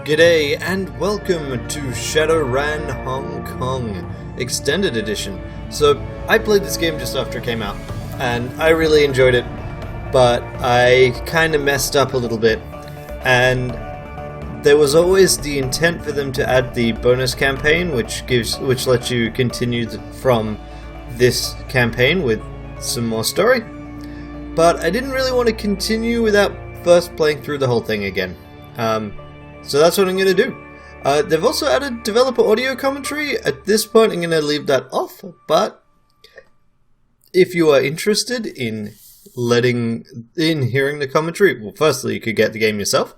G'day and welcome to Shadowrun Hong Kong Extended Edition. So, I played this game just after it came out, and I really enjoyed it, but I kind of messed up a little bit, and there was always the intent for them to add the bonus campaign, which lets you continue from this campaign with some more story, but I didn't really want to continue without first playing through the whole thing again. So that's what I'm going to do. They've also added developer audio commentary. At this point I'm going to leave that off, but if you are interested in hearing the commentary, well, firstly you could get the game yourself,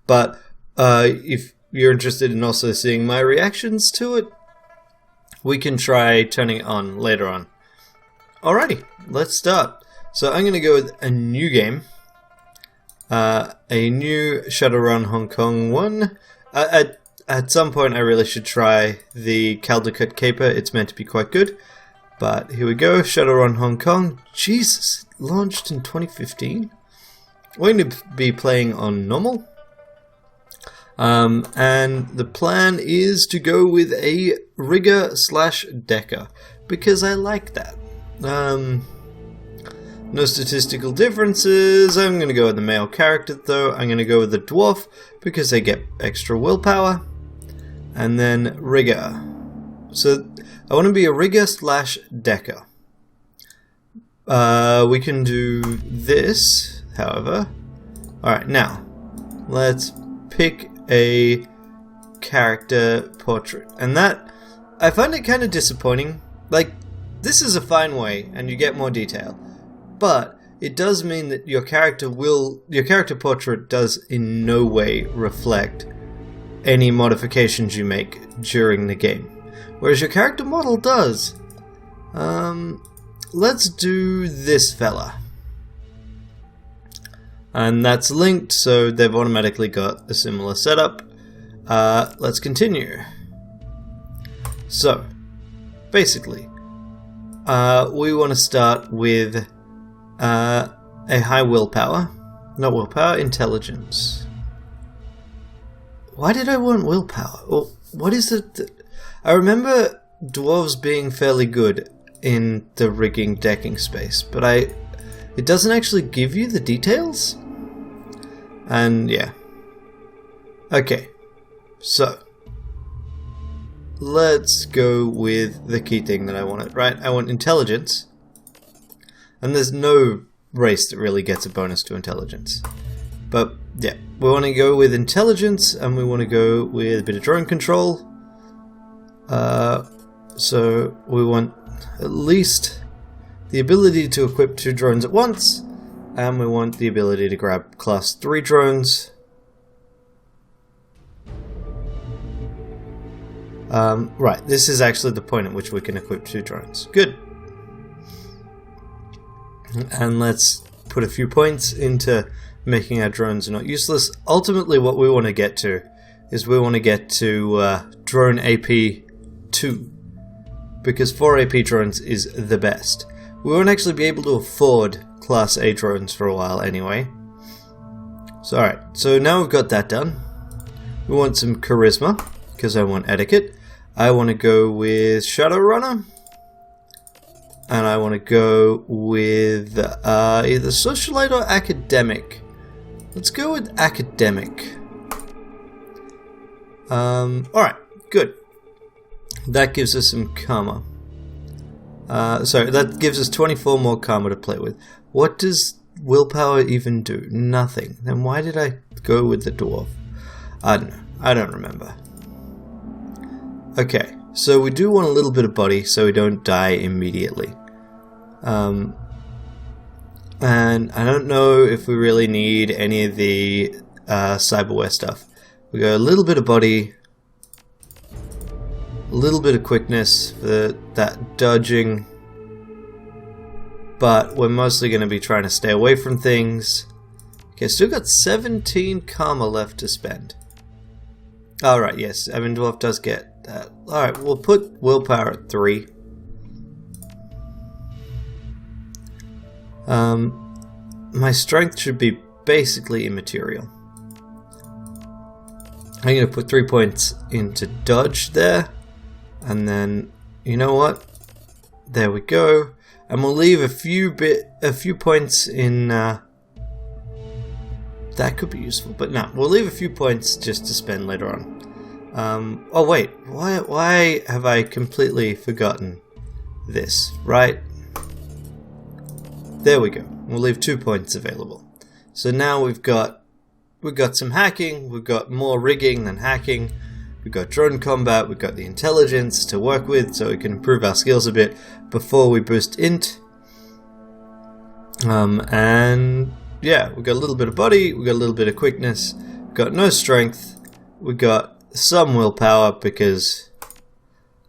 but if you're interested in also seeing my reactions to it, we can try turning it on later on. Alrighty, let's start. So I'm going to go with a new game. A new Shadowrun Hong Kong one. At some point I really should try the Caldecott Caper. It's meant to be quite good. But here we go, Shadowrun Hong Kong. Jesus, it launched in 2015. We're going to be playing on normal. And the plan is to go with a rigger/decker, because I like that. No statistical differences. I'm going to go with the male character though. I'm going to go with the dwarf because they get extra willpower. And then rigger. So I want to be a rigger/decker. We can do this, however. Alright, now let's pick a character portrait. And that, I find it kind of disappointing. Like, this is a fine way and you get more detail. But it does mean that your character portrait does in no way reflect any modifications you make during the game, whereas your character model does. Let's do this fella, and that's linked, so they've automatically got a similar setup. Let's continue. So, basically, we want to start with a high willpower. Not willpower, intelligence. Why did I want willpower? Well, what is it? I remember dwarves being fairly good in the rigging decking space, but it doesn't actually give you the details? And yeah. Okay, so let's go with the key thing that I wanted, right? I want intelligence. And there's no race that really gets a bonus to intelligence. But yeah, we want to go with intelligence, and we want to go with a bit of drone control. So we want at least the ability to equip 2 drones at once, and we want the ability to grab class 3 drones. Right, this is actually the point at which we can equip 2 drones. Good. And let's put a few points into making our drones not useless. Ultimately what we want to get to is we want to get to drone AP 2, because 4 AP drones is the best. We won't actually be able to afford class A drones for a while anyway. So alright, so now we've got that done. We want some charisma, because I want etiquette. I want to go with Shadowrunner. And I want to go with either socialite or academic. Let's go with academic. Alright, good. That gives us some karma. Sorry, that gives us 24 more karma to play with. What does willpower even do? Nothing. Then why did I go with the dwarf? I don't know. I don't remember. Okay, so we do want a little bit of body so we don't die immediately. And I don't know if we really need any of the cyberware stuff. We go a little bit of body, a little bit of quickness for that dodging, but we're mostly going to be trying to stay away from things. Okay, still got 17 karma left to spend. Alright, yes, Evan Dwarf does get that. Alright, we'll put willpower at 3. My strength should be basically immaterial. I'm going to put 3 points into dodge there. And then, you know what? There we go. And we'll leave a few points in... that could be useful, but no. We'll leave a few points just to spend later on. Oh wait, why have I completely forgotten this, right? There we go. We'll leave 2 points available. So now we've got some hacking, we've got more rigging than hacking, we've got drone combat, we've got the intelligence to work with so we can improve our skills a bit before we boost int. And yeah, we've got a little bit of body, we've got a little bit of quickness, we've got no strength, we've got some willpower because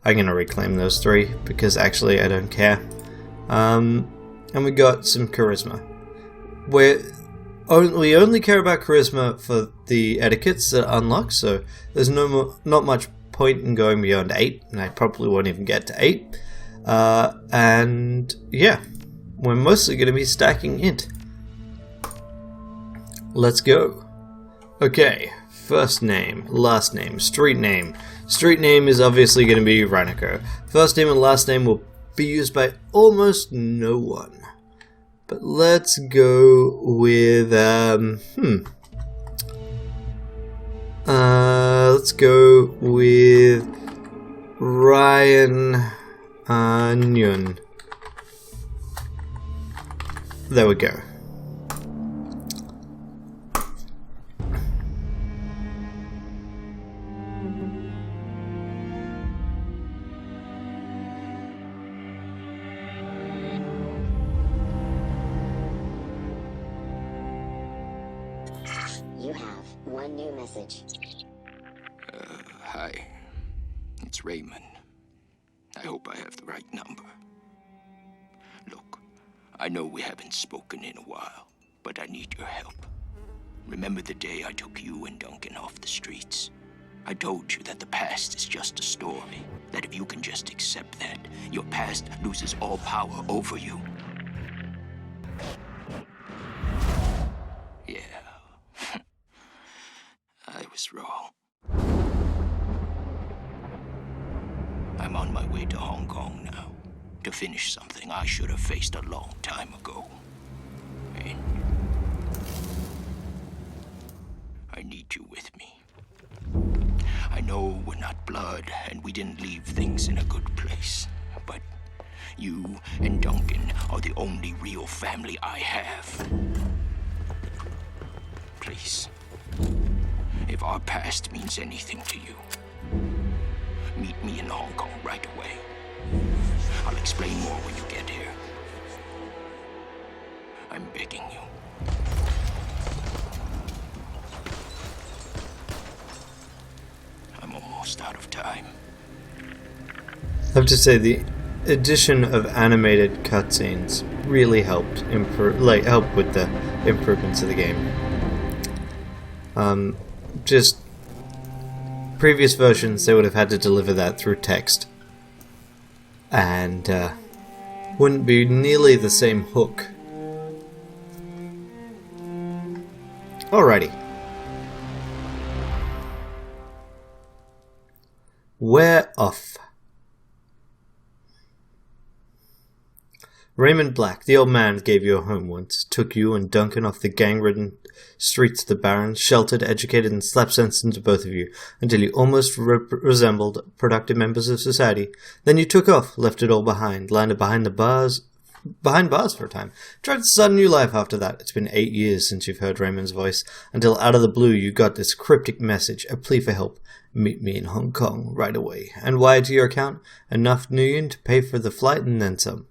I'm going to reclaim those 3 because actually I don't care. And we got some charisma. We only care about charisma for the etiquettes that unlock, so there's not much point in going beyond 8, and I probably won't even get to 8. And yeah, we're mostly going to be stacking int. Let's go. Okay, first name, last name, street name. Street name is obviously going to be Ranneko. First name and last name will be used by almost no one. But let's go with, let's go with Ryan Nyun. There we go. You have one new message. Hi. It's Raymond. I hope I have the right number. Look, I know we haven't spoken in a while, but I need your help. Remember the day I took you and Duncan off the streets? I told you that the past is just a story, that if you can just accept that, your past loses all power over you. Yeah. I was wrong. I'm on my way to Hong Kong now, to finish something I should have faced a long time ago. And I need you with me. I know we're not blood, and we didn't leave things in a good place, but you and Duncan are the only real family I have. Please. If our past means anything to you, meet me in Hong Kong right away. I'll explain more when you get here. I'm begging you. I'm almost out of time. I have to say, the addition of animated cutscenes really helped help with the improvements of the game. Just previous versions, they would have had to deliver that through text, and wouldn't be nearly the same hook. Alrighty. We're off. Raymond Black, the old man who gave you a home once, took you and Duncan off the gang-ridden streets of the Barrens, sheltered, educated, and slapped sense into both of you, until you almost resembled productive members of society. Then you took off, left it all behind, landed behind bars for a time. Tried to start a new life after that. It's been 8 years since you've heard Raymond's voice, until out of the blue you got this cryptic message, a plea for help. Meet me in Hong Kong right away. And wired to your account, enough nuyen to pay for the flight and then some.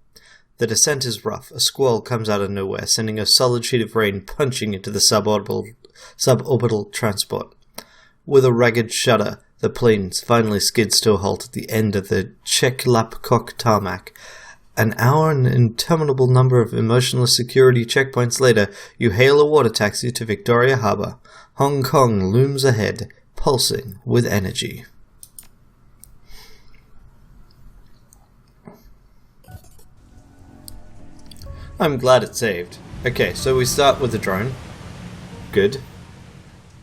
The descent is rough. A squall comes out of nowhere, sending a solid sheet of rain punching into the suborbital transport. With a ragged shudder, the plane finally skids to a halt at the end of the Cheklapkok tarmac. An hour and an interminable number of emotionless security checkpoints later, you hail a water taxi to Victoria Harbour. Hong Kong looms ahead, pulsing with energy. I'm glad it saved. Okay, so we start with the drone. Good.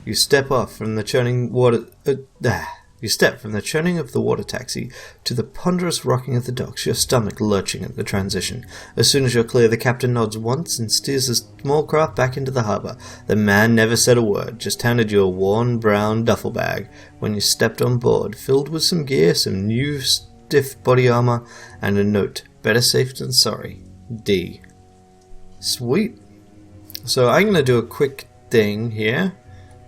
You step off from the churning water. You step from the churning of the water taxi to the ponderous rocking of the docks, your stomach lurching at the transition. As soon as you're clear, the captain nods once and steers the small craft back into the harbour. The man never said a word, just handed you a worn brown duffel bag when you stepped on board, filled with some gear, some new stiff body armour, and a note. Better safe than sorry. D. Sweet. So I'm going to do a quick thing here.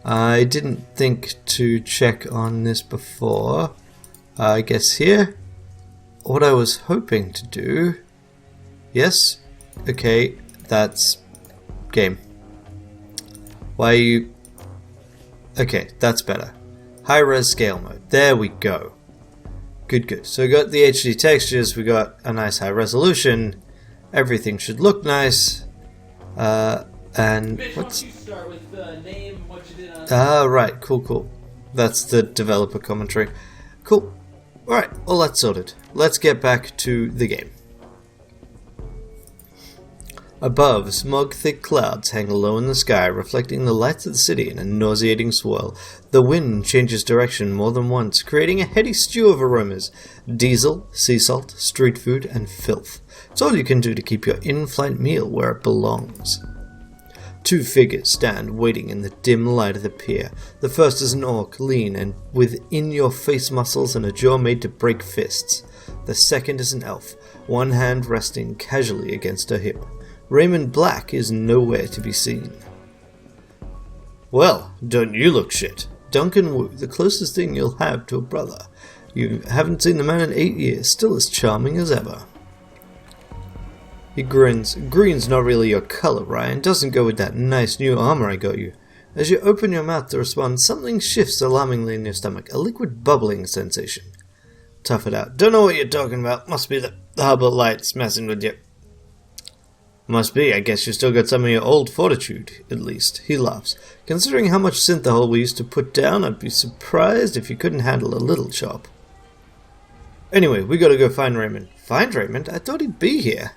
I didn't think to check on this before. I guess here. What I was hoping to do... Yes? Okay, that's... game. Why are you... Okay, that's better. High-res scale mode. There we go. Good, good. So we got the HD textures, we got a nice high resolution. Everything should look nice. And Mitch, what's... why don't you start with the name, what you did on... Ah, right, cool. That's the developer commentary. Cool. Alright, all that's sorted. Let's get back to the game. Above, smog-thick clouds hang low in the sky, reflecting the lights of the city in a nauseating swirl. The wind changes direction more than once, creating a heady stew of aromas. Diesel, sea salt, street food, and filth. It's all you can do to keep your in-flight meal where it belongs. Two figures stand waiting in the dim light of the pier. The first is an orc, lean and with in-your-face muscles and a jaw made to break fists. The second is an elf, one hand resting casually against her hip. Raymond Black is nowhere to be seen. Well, don't you look shit. Duncan Wu, the closest thing you'll have to a brother. You haven't seen the man in 8 years, still as charming as ever. He grins. Green's not really your color, Ryan. Doesn't go with that nice new armor I got you. As you open your mouth to respond, something shifts alarmingly in your stomach. A liquid bubbling sensation. Tough it out. Don't know what you're talking about. Must be the harbor lights messing with you. Must be. I guess you still got some of your old fortitude, at least. He laughs. Considering how much synthahol we used to put down, I'd be surprised if you couldn't handle a little chop. Anyway, we gotta go find Raymond. Find Raymond? I thought he'd be here.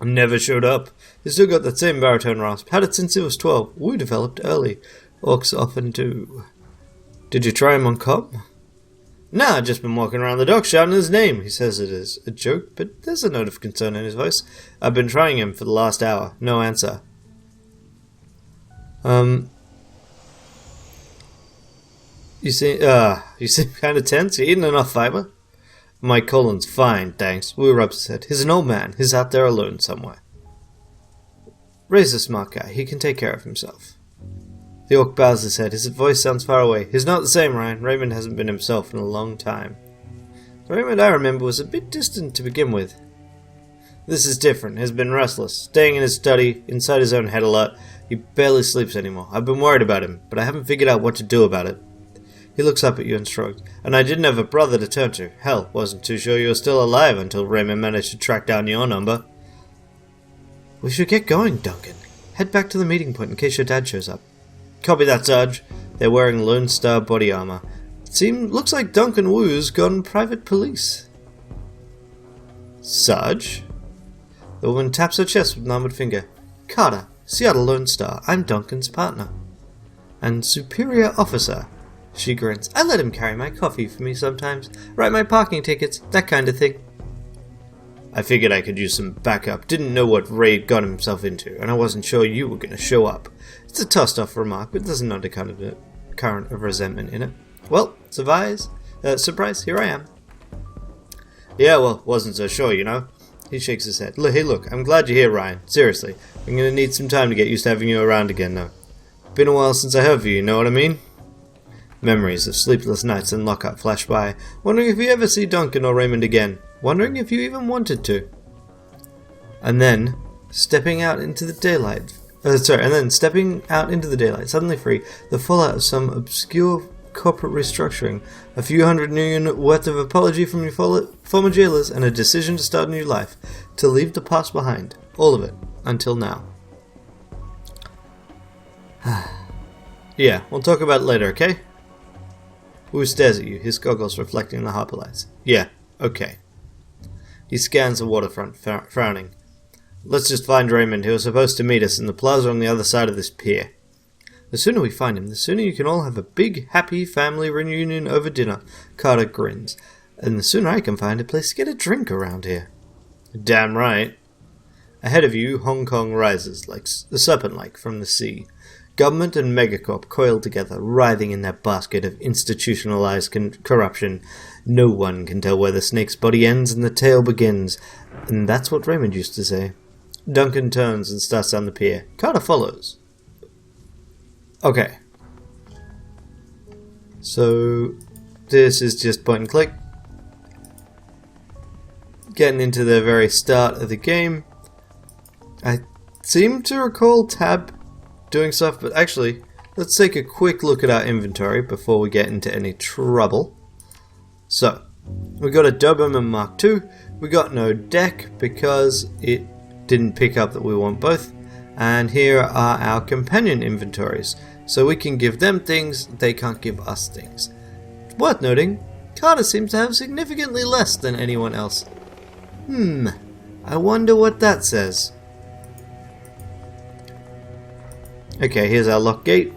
Never showed up. He's still got that same baritone rasp. Had it since he was 12. We developed early. Orcs often do. Did you try him on comp? Nah, I've just been walking around the dock shouting his name. He says it is a joke, but there's a note of concern in his voice. I've been trying him for the last hour. No answer. You seem kind of tense. You eating enough fiber? My colon's fine, thanks. Wu rubs his head. He's an old man. He's out there alone somewhere. Ray's a smart guy. He can take care of himself. The orc bows his head. His voice sounds far away. He's not the same, Ryan. Raymond hasn't been himself in a long time. The Raymond I remember was a bit distant to begin with. This is different. He's been restless, staying in his study, inside his own head a lot. He barely sleeps anymore. I've been worried about him, but I haven't figured out what to do about it. He looks up at you and shrugs. And I didn't have a brother to turn to. Hell, wasn't too sure you were still alive until Raymond managed to track down your number. We should get going, Duncan. Head back to the meeting point in case your dad shows up. Copy that, Sarge. They're wearing Lone Star body armor. Looks like Duncan Wu's gone private police. Sarge? The woman taps her chest with an armored finger. Carter, Seattle Lone Star. I'm Duncan's partner. And superior officer. She grins. I let him carry my coffee for me sometimes, write my parking tickets, that kind of thing. I figured I could use some backup. Didn't know what Ray got himself into, and I wasn't sure you were going to show up. It's a tossed-off remark, but there's an undercurrent of resentment in it. Well, surprise, here I am. Yeah, well, wasn't so sure, you know. He shakes his head. Hey, look, I'm glad you're here, Ryan. Seriously, I'm going to need some time to get used to having you around again, though. Been a while since I heard of you, know what I mean? Memories of sleepless nights and lockup flash by, wondering if you ever see Duncan or Raymond again, wondering if you even wanted to. And then, stepping out into the daylight, suddenly free, the fallout of some obscure corporate restructuring, a few $100 million worth of apology from your former jailers, and a decision to start a new life, to leave the past behind, all of it, until now. Yeah, we'll talk about it later, okay? Wu stares at you, his goggles reflecting the harbor lights. Yeah, okay. He scans the waterfront, frowning. Let's just find Raymond. He was supposed to meet us in the plaza on the other side of this pier. The sooner we find him, the sooner you can all have a big, happy family reunion over dinner. Carter grins. And the sooner I can find a place to get a drink around here. Damn right. Ahead of you, Hong Kong rises, like a serpent-like from the sea. Government and megacorp coiled together, writhing in their basket of institutionalized corruption. No one can tell where the snake's body ends and the tail begins. And that's what Raymond used to say. Duncan turns and starts down the pier. Carter follows. Okay. So, this is just point and click. Getting into the very start of the game. I seem to recall Tab doing stuff, but actually, let's take a quick look at our inventory before we get into any trouble. So, we got a Doberman Mark II. We got no deck because it didn't pick up that we want both. And here are our companion inventories. So we can give them things, they can't give us things. Worth noting, Carter seems to have significantly less than anyone else. I wonder what that says. Okay, here's our lock gate.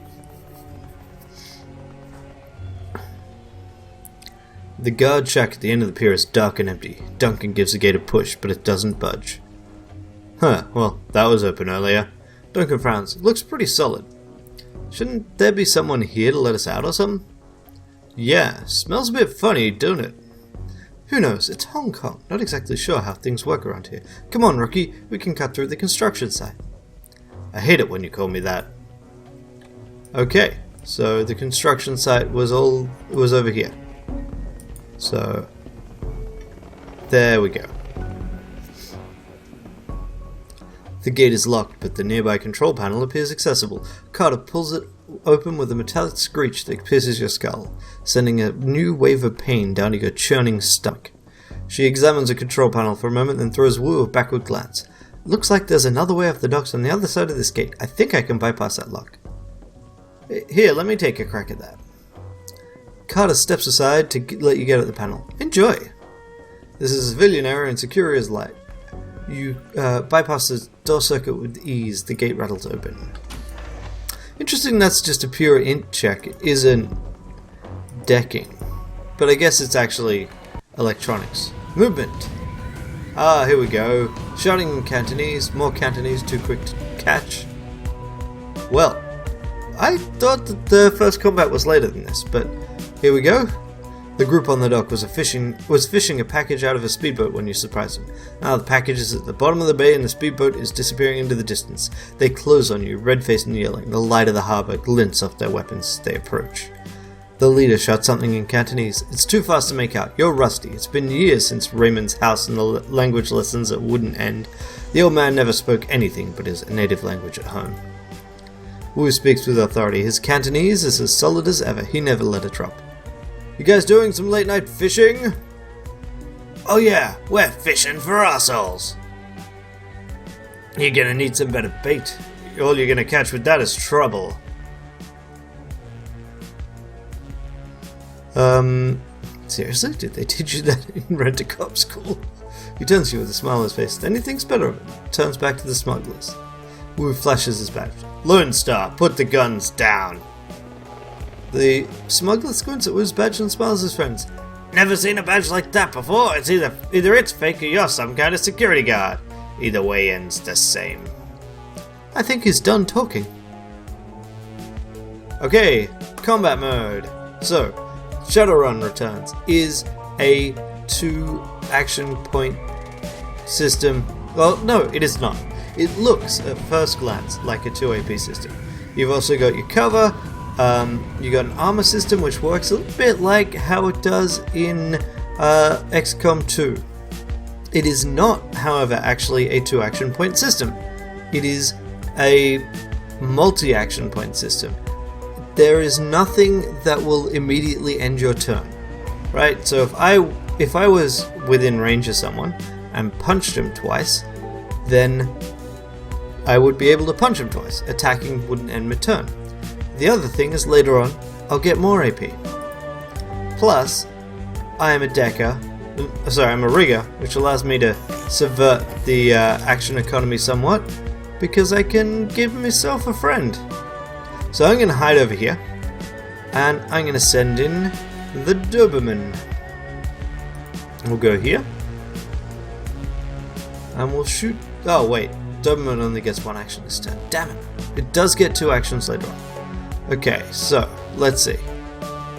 The guard shack at the end of the pier is dark and empty. Duncan gives the gate a push, but it doesn't budge. Huh, well, that was open earlier. Duncan frowns. Looks pretty solid. Shouldn't there be someone here to let us out or something? Yeah, smells a bit funny, don't it? Who knows, it's Hong Kong. Not exactly sure how things work around here. Come on, rookie, we can cut through the construction site. I hate it when you call me that. Okay, so the construction site was over here. So, there we go. The gate is locked, but the nearby control panel appears accessible. Carter pulls it open with a metallic screech that pierces your skull, sending a new wave of pain down to your churning stomach. She examines the control panel for a moment, then throws Wu a backward glance. Looks like there's another way off the docks on the other side of this gate. I think I can bypass that lock. Here, let me take a crack at that. Carter steps aside to let you get at the panel. Enjoy! This is a civilian area and security is light. You bypass the door circuit with ease, the gate rattles open. Interesting that's just a pure int check, it isn't decking. But I guess it's actually electronics. Movement! Ah, here we go. Shouting in Cantonese, more Cantonese, too quick to catch. Well, I thought that the first combat was later than this, but here we go. The group on the dock was fishing a package out of a speedboat when you surprised them. Now the package is at the bottom of the bay and the speedboat is disappearing into the distance. They close on you, red-faced and yelling. The light of the harbour glints off their weapons as they approach. The leader shouts something in Cantonese. It's too fast to make out. You're rusty. It's been years since Raymond's house and the language lessons that wouldn't end. The old man never spoke anything but his native language at home. Wu speaks with authority. His Cantonese is as solid as ever. He never let it drop. You guys doing some late night fishing? Oh yeah, we're fishing for assholes. You're gonna need some better bait. All you're gonna catch with that is trouble. Seriously? Did they teach you that in Ranneko school? He turns to you with a smile on his face. Then he thinks better of it. Turns back to the smugglers. Wu flashes his badge. Lone Star, put the guns down. The smuggler squints at Wu's badge and smiles at his friends. Never seen a badge like that before. It's either it's fake or you're some kind of security guard. Either way ends the same. I think he's done talking. Okay, combat mode. So, Shadowrun returns. Is a 2 action point system. Well, no, it is not. It looks at first glance like a 2 AP system. You've also got your cover. You got an armor system which works a little bit like how it does in XCOM 2. It is not, however, actually a 2 action point system. It is a multi-action point system. There is nothing that will immediately end your turn, right? So if I was within range of someone and punched him twice, then I would be able to punch him twice. Attacking wouldn't end my turn. The other thing is later on, I'll get more AP. Plus, I'm a rigger, which allows me to subvert the action economy somewhat, because I can give myself a friend. So I'm going to hide over here, and I'm going to send in the Doberman. We'll go here, and we'll shoot. Oh wait, Doberman only gets 1 action this turn. Damn it! It does get 2 actions later on. Okay, so let's see.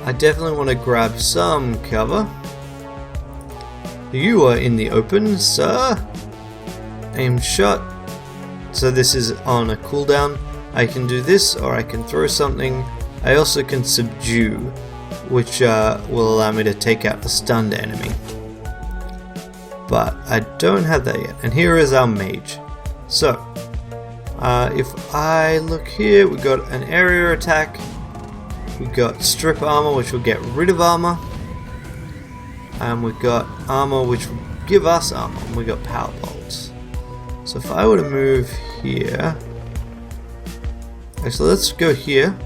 I definitely want to grab some cover. You are in the open, sir. Aim shot. So this is on a cooldown. I can do this, or I can throw something. I also can subdue, which will allow me to take out the stunned enemy. But I don't have that yet. And here is our mage. So, if I look here, we got an area attack. We got strip armor, which will get rid of armor. And we've got armor, which will give us armor. And we got power bolts. So if I were to move here, actually let's go here.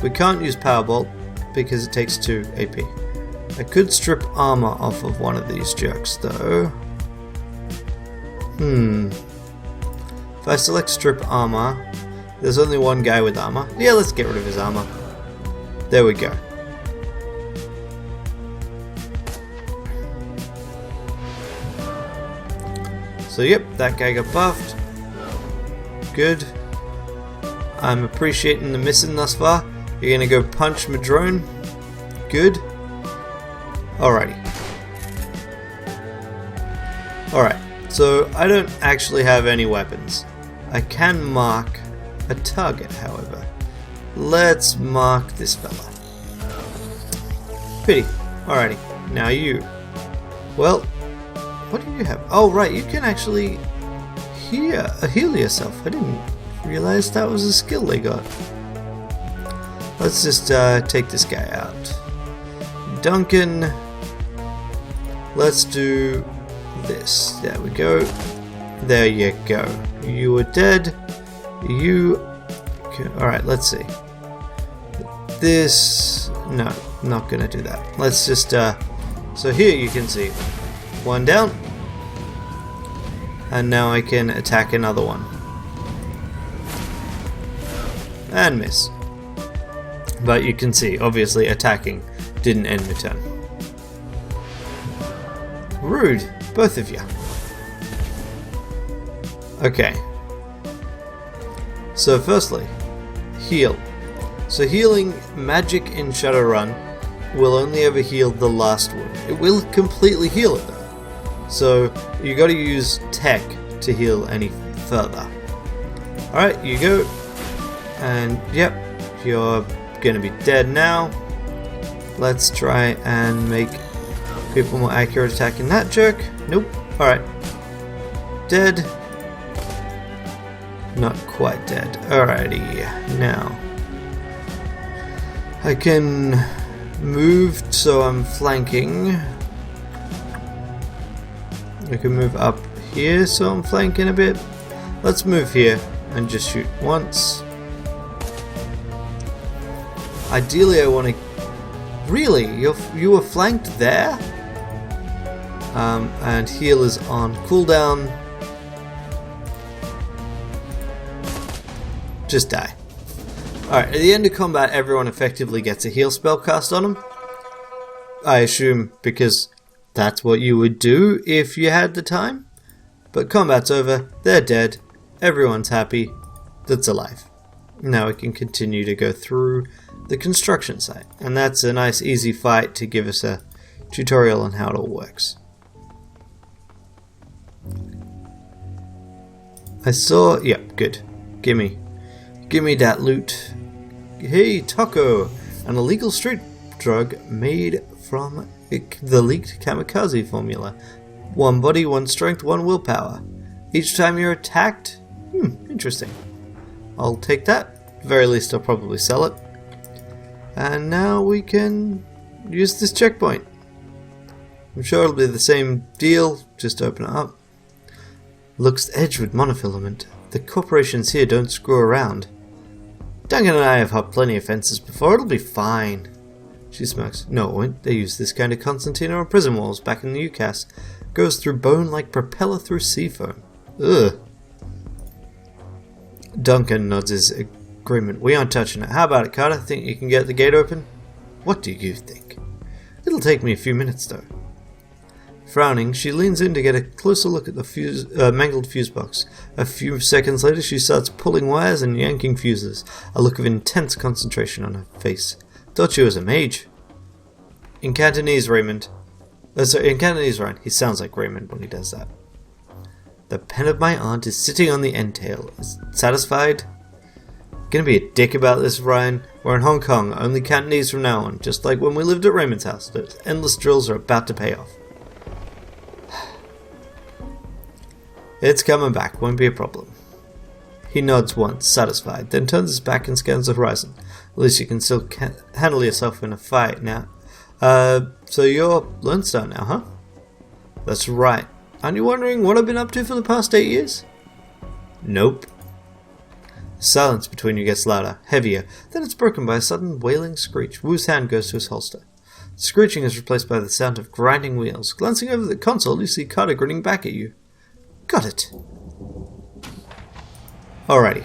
We can't use power bolt because it takes 2 AP. I could strip armor off of one of these jerks though. If I select strip armor, there's only one guy with armor. Yeah, let's get rid of his armor. There we go. So yep, that guy got buffed. Good. I'm appreciating the missing thus far. You're gonna go punch Madrone. Good. Alrighty. Alright, so I don't actually have any weapons. I can mark a target, however. Let's mark this fella. Pity. Alrighty, now you. Well, what do you have? Oh right, you can actually heal yourself. I didn't realize that was a skill they got. Let's just take this guy out. Duncan, let's do this. There we go. There you go. You are dead. You... Alright, let's see. This... No, not gonna do that. Let's just... So here you can see. One down. And now I can attack another one. And miss. But you can see, obviously, attacking didn't end my turn. Rude, both of you. Okay. So firstly, heal. So healing magic in Shadowrun will only ever heal the last wound. It will completely heal it though. So you got to use tech to heal any further. Alright, you go. And yep, you're gonna be dead now. Let's try and make people more accurate attacking that jerk. Nope. Alright. Dead. Not quite dead. Alrighty. Now I can move so I'm flanking. I can move up here so I'm flanking a bit. Let's move here and just shoot once. Ideally I want to... Really? You were flanked there? And heal is on cooldown. Just die. Alright, at the end of combat everyone effectively gets a heal spell cast on them. I assume because that's what you would do if you had the time. But combat's over, they're dead, everyone's happy, that's alive. Now we can continue to go through the construction site. And that's a nice easy fight to give us a tutorial on how it all works. I saw... Yep, good. Gimme that loot. Hey, taco! An illegal street drug made from the leaked kamikaze formula. 1 body, 1 strength, 1 willpower. Each time you're attacked? Interesting. I'll take that. At the very least I'll probably sell it. And now we can use this checkpoint. I'm sure it'll be the same deal, just open it up. Looks edged with monofilament. The corporations here don't screw around. Duncan and I have hopped plenty of fences before, it'll be fine. She smokes. No, they use this kind of concertina on prison walls back in the UCAS. Goes through bone like propeller through sea foam. Ugh. Duncan nods his Agreement. We aren't touching it. How about it, Carter? Think you can get the gate open? What do you think? It'll take me a few minutes, though. Frowning, she leans in to get a closer look at the mangled fuse box. A few seconds later, she starts pulling wires and yanking fuses, a look of intense concentration on her face. Thought she was a mage. In Cantonese, Raymond. In Cantonese, Ryan. He sounds like Raymond when he does that. The pen of my aunt is sitting on the end tail. Satisfied? Gonna be a dick about this, Ryan. We're in Hong Kong, only Cantonese from now on, just like when we lived at Raymond's house. Those endless drills are about to pay off. It's coming back, won't be a problem. He nods once, satisfied, then turns his back and scans the horizon. At least you can still handle yourself in a fight now. So you're Lone Star now, huh? That's right. Aren't you wondering what I've been up to for the past 8 years? Nope. Silence between you gets louder, heavier, then it's broken by a sudden wailing screech. Wu's hand goes to his holster. The screeching is replaced by the sound of grinding wheels. Glancing over the console, you see Carter grinning back at you. Got it. Alrighty.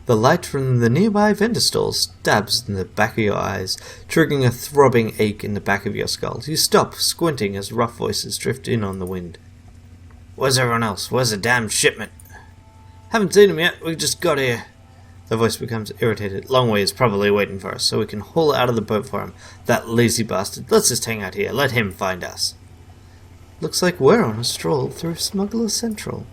The light from the nearby vendor stalls stabs in the back of your eyes, triggering a throbbing ache in the back of your skull. You stop, squinting as rough voices drift in on the wind. Where's everyone else? Where's the damn shipment? Haven't seen him yet, we just got here. The voice becomes irritated. Longway is probably waiting for us, so we can haul out of the boat for him. That lazy bastard. Let's just hang out here. Let him find us. Looks like we're on a stroll through Smuggler Central.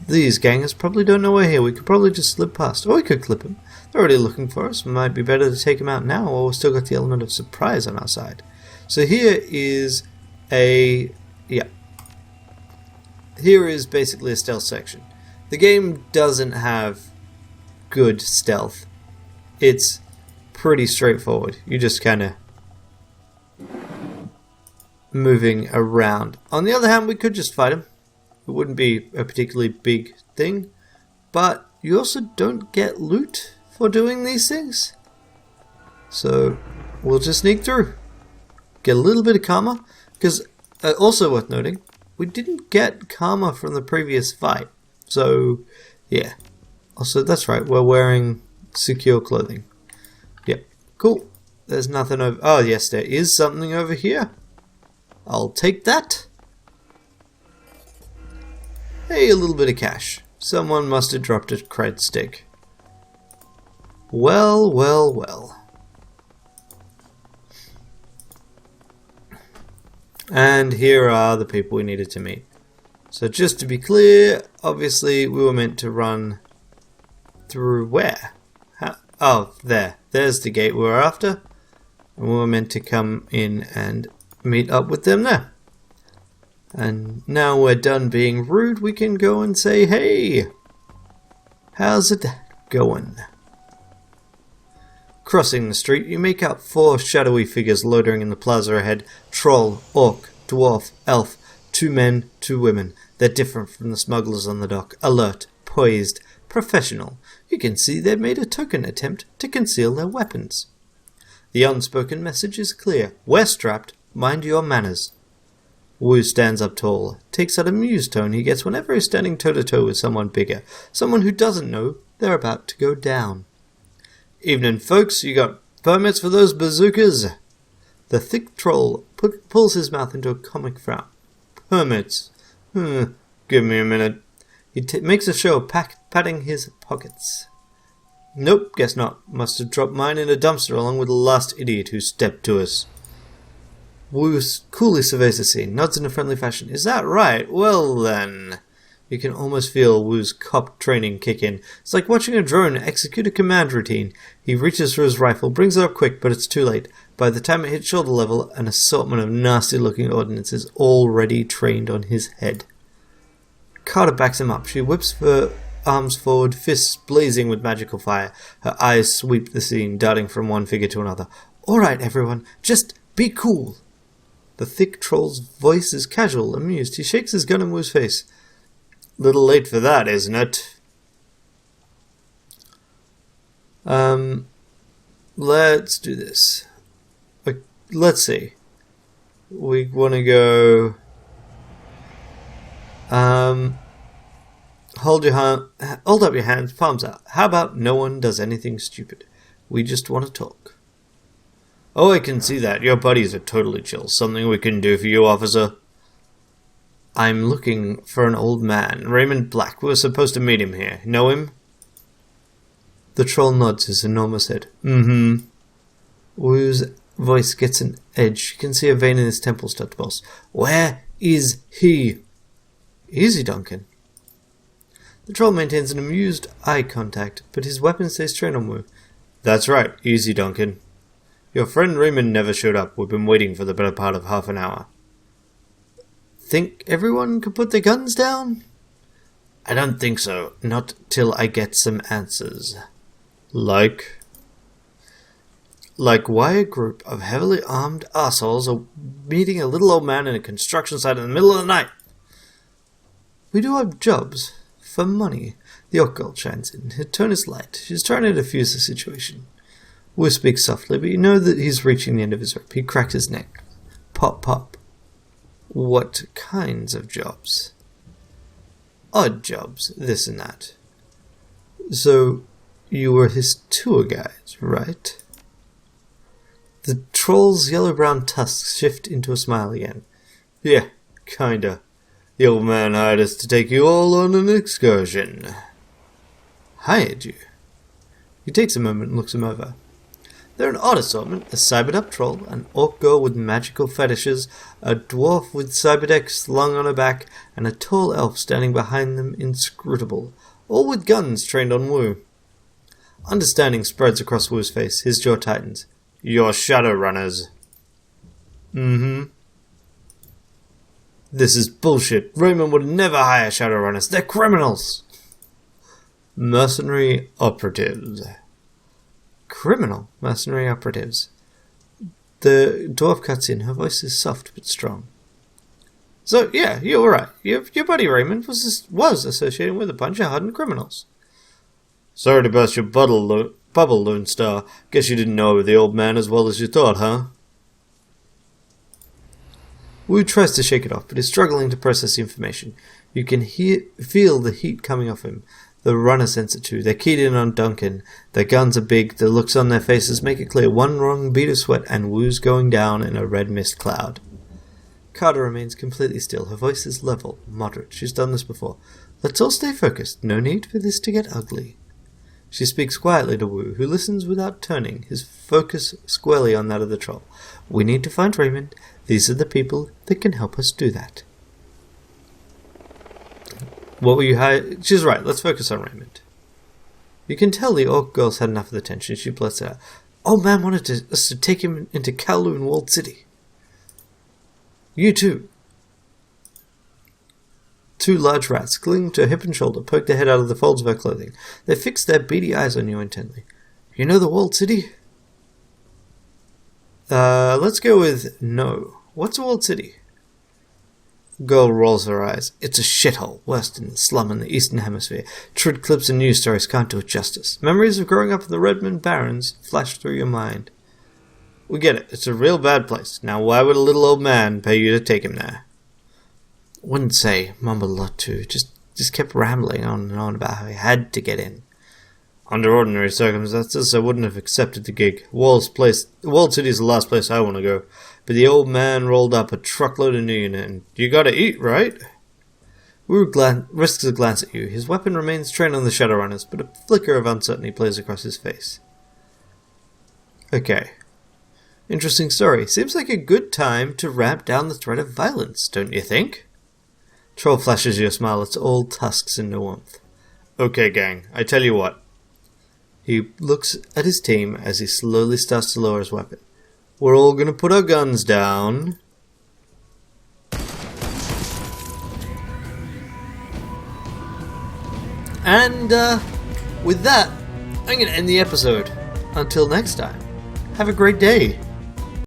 These gangers probably don't know we're here. We could probably just slip past. Or we could clip them. They're already looking for us. Might be better to take them out now, or we've still got the element of surprise on our side. So here is a... yeah. Here is basically a stealth section. The game doesn't have good stealth. It's pretty straightforward. You just kind of moving around. On the other hand, we could just fight him. It wouldn't be a particularly big thing, but you also don't get loot for doing these things. So we'll just sneak through. Get a little bit of karma, because also worth noting, we didn't get karma from the previous fight. So yeah. Also, that's right, we're wearing secure clothing. Yep, cool. There's nothing over... oh, yes, there is something over here. I'll take that. Hey, a little bit of cash. Someone must have dropped a cred stick. Well, well, well. And here are the people we needed to meet. So just to be clear, obviously we were meant to run... through where? Oh, there. There's the gate we were after. And we were meant to come in and meet up with them there. And now we're done being rude, we can go and say, hey! How's it going? Crossing the street, you make out 4 shadowy figures loitering in the plaza ahead. Troll, orc, dwarf, elf. 2 men, 2 women. They're different from the smugglers on the dock. Alert, poised, professional. You can see they've made a token attempt to conceal their weapons. The unspoken message is clear. We're strapped. Mind your manners. Wu stands up tall, takes that amused tone he gets whenever he's standing toe-to-toe with someone bigger, someone who doesn't know they're about to go down. Evening, folks. You got permits for those bazookas? The thick troll pulls his mouth into a comic frown. Permits? Give me a minute. He makes a show of patting his pockets. Nope, guess not. Must have dropped mine in a dumpster along with the last idiot who stepped to us. Wu coolly surveys the scene, nods in a friendly fashion. Is that right? Well then. You can almost feel Wu's cop training kick in. It's like watching a drone execute a command routine. He reaches for his rifle, brings it up quick, but it's too late. By the time it hits shoulder level, an assortment of nasty-looking ordnance is already trained on his head. Carter backs him up. She whips her arms forward, fists blazing with magical fire. Her eyes sweep the scene, darting from one figure to another. All right, everyone, just be cool. The thick troll's voice is casual, amused. He shakes his gun in Wu's face. Little late for that, isn't it? Let's do this. Let's see. We want to go... Hold up your hands, palms out. How about no one does anything stupid? We just want to talk. Oh, I can see that. Your buddies are totally chill. Something we can do for you, officer? I'm looking for an old man, Raymond Black. We were supposed to meet him here. Know him? The troll nods his enormous head. Mm-hmm. Wu's voice gets an edge. You can see a vein in his temple start to pulse. Where is he? Easy, Duncan. The troll maintains an amused eye contact, but his weapon stays trained on Wu. That's right, easy, Duncan. Your friend Raymond never showed up. We've been waiting for the better part of half an hour. Think everyone could put their guns down? I don't think so. Not till I get some answers. Like why a group of heavily armed assholes are meeting a little old man in a construction site in the middle of the night? We do our jobs for money. The orc girl chimes in. Her tone is light. She's trying to defuse the situation. Wu speaks softly, but you know that he's reaching the end of his rope. He cracked his neck. Pop, pop. What kinds of jobs? Odd jobs, this and that. So, you were his tour guide, right? The troll's yellow-brown tusks shift into a smile again. Yeah, kinda. The old man hired us to take you all on an excursion. Hired you? He takes a moment and looks him over. They're an odd assortment, a cybered-up troll, an orc girl with magical fetishes, a dwarf with cyberdeck slung on her back, and a tall elf standing behind them inscrutable, all with guns trained on Wu. Understanding spreads across Wu's face. His jaw tightens. You're Shadowrunners. Mm-hmm. This is bullshit. Raymond would never hire Shadowrunners. They're criminals. Mercenary operatives. Criminal mercenary operatives. The dwarf cuts in. Her voice is soft but strong. So, yeah, you were right. Your buddy Raymond was associated with a bunch of hardened criminals. Sorry to burst your bubble, Lone Star. Guess you didn't know the old man as well as you thought, huh? Wu tries to shake it off, but is struggling to process the information. You can feel the heat coming off him. The runner sense it too. They're keyed in on Duncan. Their guns are big. The looks on their faces make it clear. One wrong bead of sweat and Wu's going down in a red mist cloud. Carter remains completely still. Her voice is level, moderate. She's done this before. Let's all stay focused. No need for this to get ugly. She speaks quietly to Wu, who listens without turning, his focus squarely on that of the troll. We need to find Raymond. These are the people that can help us do that. What were you hired? She's right. Let's focus on Raymond. You can tell the orc girl's had enough of the tension. She blurts out, Old man wanted us to take him into Kowloon Walled City. You too. Two large rats, clinging to her hip and shoulder, poke their head out of the folds of her clothing. They fix their beady eyes on you intently. You know the Walled City? Let's go with no. What's a Walled City? Girl rolls her eyes. It's a shithole, worse than the slum in the Eastern Hemisphere. Truth clips and news stories can't do it justice. Memories of growing up in the Redmond Barrens flash through your mind. We get it. It's a real bad place. Now why would a little old man pay you to take him there? Wouldn't say. Mumbled a lot too. Just kept rambling on and on about how he had to get in. Under ordinary circumstances, I wouldn't have accepted the gig. Walled City's the last place I want to go. But the old man rolled up a truckload of new unit, and you gotta eat, right? Wu risks a glance at you. His weapon remains trained on the Shadowrunners, but a flicker of uncertainty plays across his face. Okay. Interesting story. Seems like a good time to ramp down the threat of violence, don't you think? Troll flashes you a smile. It's all tusks and no warmth. Okay, gang. I tell you what. He looks at his team as he slowly starts to lower his weapon. We're all gonna put our guns down. And, with that, I'm gonna end the episode. Until next time, have a great day.